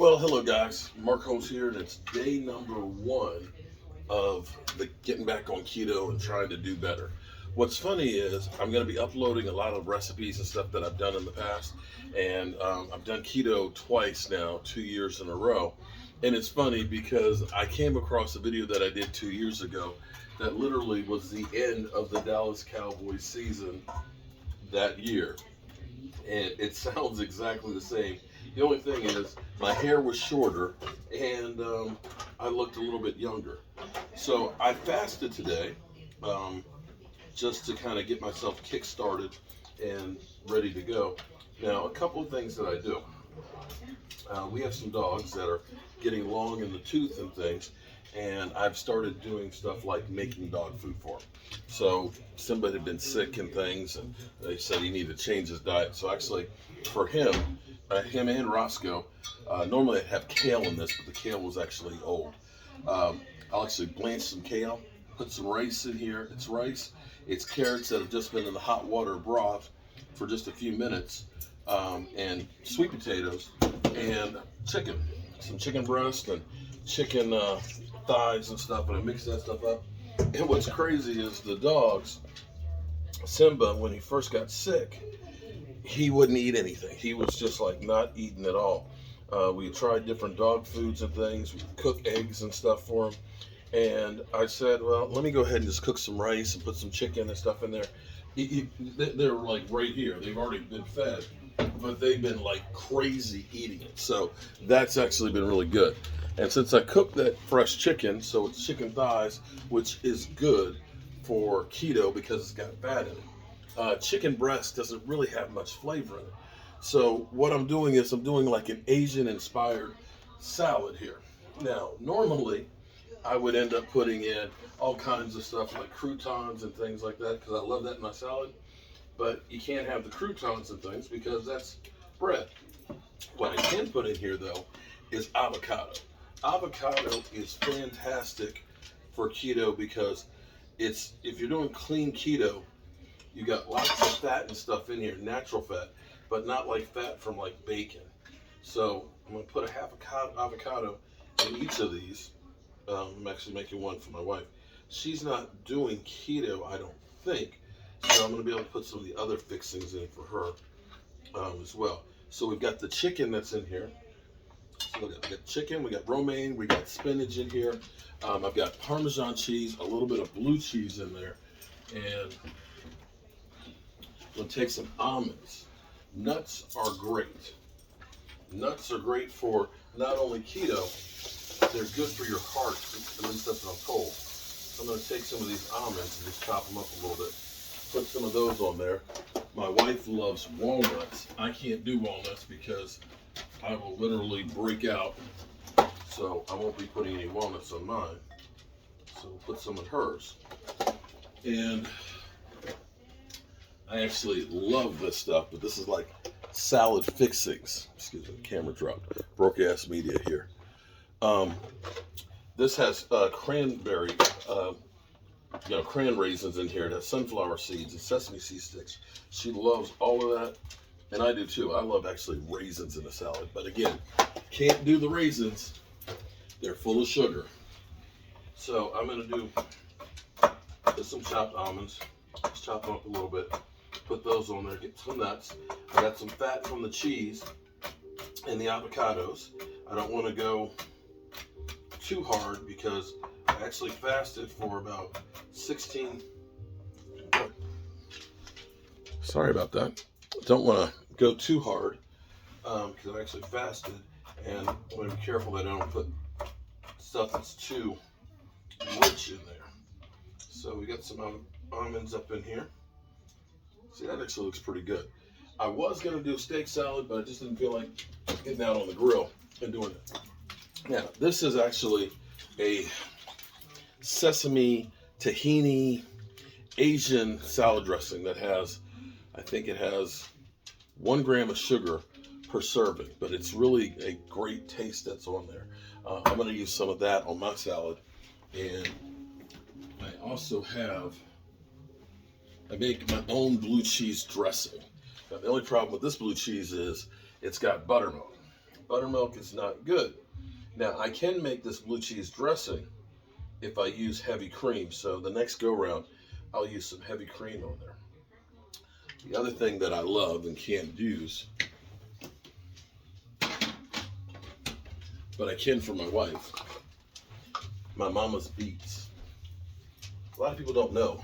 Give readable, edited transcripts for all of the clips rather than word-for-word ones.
Well, hello guys. Mark Holmes here, and it's day number one of the getting back on keto and trying to do better. What's funny is I'm going to be uploading a lot of recipes and stuff that I've done in the past, and I've done keto twice now, 2 years in a row. And it's funny because I came across a video that I did 2 years ago that literally was the end of the Dallas Cowboys season that year, and it sounds exactly the same. The only thing is, my hair was shorter and I looked a little bit younger. So I fasted today um, just to kind of get myself kick started and ready to go. Now, a couple of things that I do. We have some dogs that are getting long in the tooth and things, and I've started doing stuff like making dog food for them. So somebody had been sick and things, and they said he needed to change his diet. So actually, for him and Roscoe, normally I'd have kale in this, but the kale was actually old. I'll actually blanch some kale, put some rice in here. It's rice, it's carrots that have just been in the hot water broth for just a few minutes, and sweet potatoes and chicken, some chicken breast and chicken thighs and stuff. And I mix that stuff up. And what's crazy is the dogs, Simba, when he first got sick, he wouldn't eat anything. He was just like not eating at all. We tried different dog foods and things. We cooked eggs and stuff for him. And I said, well, let me go ahead and just cook some rice and put some chicken and stuff in there. They're like right here. They've already been fed, but they've been like crazy eating it. So that's actually been really good. And since I cooked that fresh chicken, so it's chicken thighs, which is good for keto because it's got fat in it. Chicken breast doesn't really have much flavor in it. So what I'm doing is I'm doing like an Asian inspired salad here. Now, normally I would end up putting in all kinds of stuff like croutons and things like that because I love that in my salad. But you can't have the croutons and things because that's bread. What I can put in here though is avocado. Avocado is fantastic for keto because it's if you're doing clean keto, you got lots of fat and stuff in here, natural fat, but not like fat from like bacon. So I'm gonna put a half avocado in each of these. I'm actually making one for my wife. She's not doing keto, I don't think, so I'm gonna be able to put some of the other fixings in for her as well. So we've got the chicken that's in here. So we got chicken, we got romaine, we got spinach in here. I've got Parmesan cheese, a little bit of blue cheese in there, and we'll take some almonds. Nuts are great. Nuts are great for not only keto, they're good for your heart, at least that's what I'm told. So I'm going to take some of these almonds and just chop them up a little bit. Put some of those on there. My wife loves walnuts. I can't do walnuts because I will literally break out. So I won't be putting any walnuts on mine. So we'll put some in hers. And I actually love this stuff, but this is like salad fixings. Excuse me, the camera dropped. Broke ass media here. This has cranberry, cran raisins in here. It has sunflower seeds and sesame seed sticks. She loves all of that, and I do too. I love actually raisins in a salad, but again, can't do the raisins. They're full of sugar. So I'm gonna do just some chopped almonds. Just chop them up a little bit. Put those on there, get some nuts. I got some fat from the cheese and the avocados. I don't want to go too hard because I actually fasted for about 16. Sorry about that. Don't want to go too hard because I actually fasted, and I want to be careful that I don't put stuff that's too rich in there. So we got some almonds up in here. See, that actually looks pretty good. I was going to do a steak salad, but I just didn't feel like getting out on the grill and doing it. Now, this is actually a sesame tahini Asian salad dressing that has, I think it has 1 gram of sugar per serving, but it's really a great taste that's on there. I'm going to use some of that on my salad. And I also I make my own blue cheese dressing. Now, the only problem with this blue cheese is it's got buttermilk. Buttermilk is not good. Now, I can make this blue cheese dressing if I use heavy cream. So the next go round, I'll use some heavy cream on there. The other thing that I love and can't use, but I can for my wife, my mama's beets. A lot of people don't know.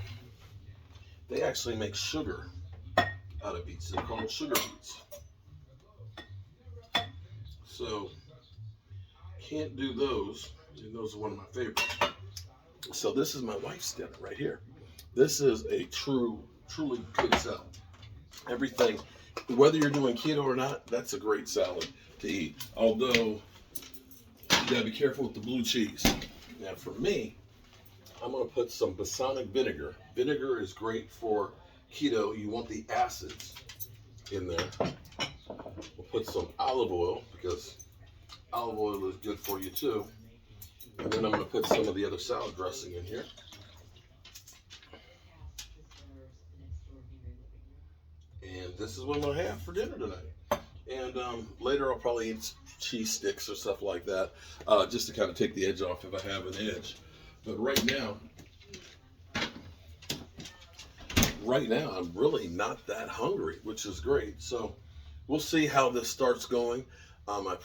They actually make sugar out of beets. They're called sugar beets. So can't do those. And those are one of my favorites. So this is my wife's dinner right here. This is a truly good salad. Everything, whether you're doing keto or not, that's a great salad to eat. Although, you gotta be careful with the blue cheese. Now for me, I'm gonna put some balsamic vinegar. Vinegar is great for keto. You want the acids in there. We'll put some olive oil because olive oil is good for you too. And then I'm gonna put some of the other salad dressing in here. And this is what I'm gonna have for dinner tonight. And later I'll probably eat cheese sticks or stuff like that, just to kind of take the edge off if I have an edge. But right now I'm really not that hungry, which is great. So we'll see how this starts going. I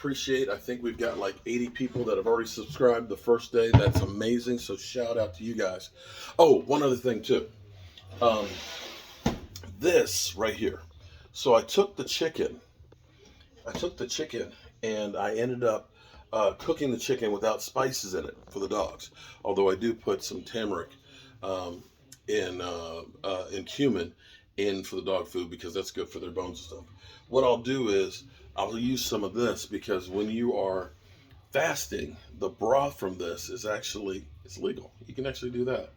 think we've got like 80 people that have already subscribed the first day. That's amazing. So shout out to you guys. Oh, one other thing too. This right here. So I took the chicken and I ended up cooking the chicken without spices in it for the dogs. Although I do put some turmeric and cumin in for the dog food because that's good for their bones and stuff. What I'll do is I'll use some of this because when you are fasting, the broth from this is it's legal. You can actually do that.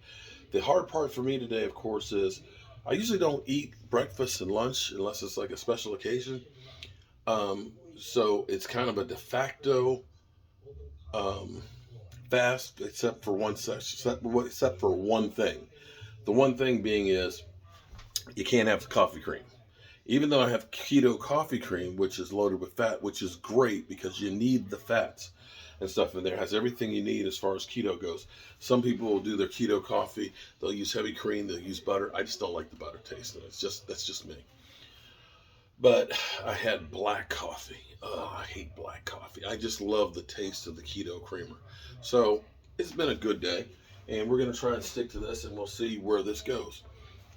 The hard part for me today, of course, is I usually don't eat breakfast and lunch unless it's like a special occasion. So it's kind of a de facto fast, except for one thing. The one thing being is you can't have the coffee cream. Even though I have keto coffee cream, which is loaded with fat, which is great because you need the fats and stuff in there. It has everything you need as far as keto goes. Some people will do their keto coffee. They'll use heavy cream. They'll use butter. I just don't like the butter taste. That's just me. But I had black coffee. Oh, I hate black coffee. I just love the taste of the keto creamer. So it's been a good day, and we're going to try and stick to this, and we'll see where this goes.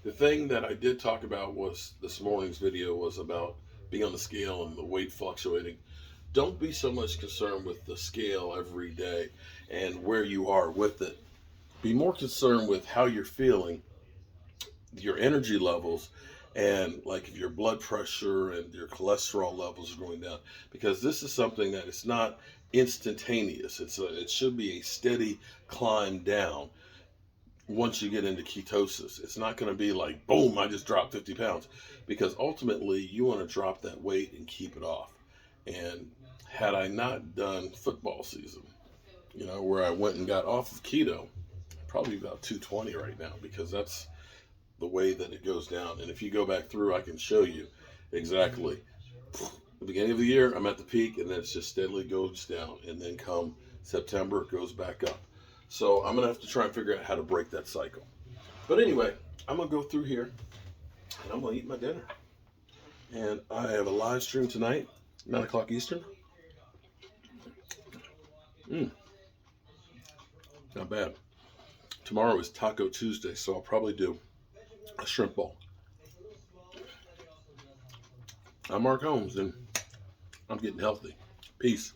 The thing that I did talk about was this morning's video was about being on the scale and the weight fluctuating. Don't be so much concerned with the scale every day and where you are with it. Be more concerned with how you're feeling, your energy levels, and like if your blood pressure and your cholesterol levels are going down, because this is something that it's not instantaneous. It should be a steady climb down. Once you get into ketosis, it's not going to be like, boom, I just dropped 50 pounds, because ultimately you want to drop that weight and keep it off. And had I not done football season, where I went and got off of keto, probably about 220 right now, because that's the way that it goes down. And if you go back through, I can show you exactly. The beginning of the year, I'm at the peak, and then it just steadily goes down. And then come September, it goes back up. So I'm going to have to try and figure out how to break that cycle. But anyway, I'm going to go through here, and I'm going to eat my dinner. And I have a live stream tonight, 9 o'clock Eastern. Not bad. Tomorrow is Taco Tuesday, so I'll probably do a shrimp bowl. I'm Mark Holmes, and I'm getting healthy. Peace.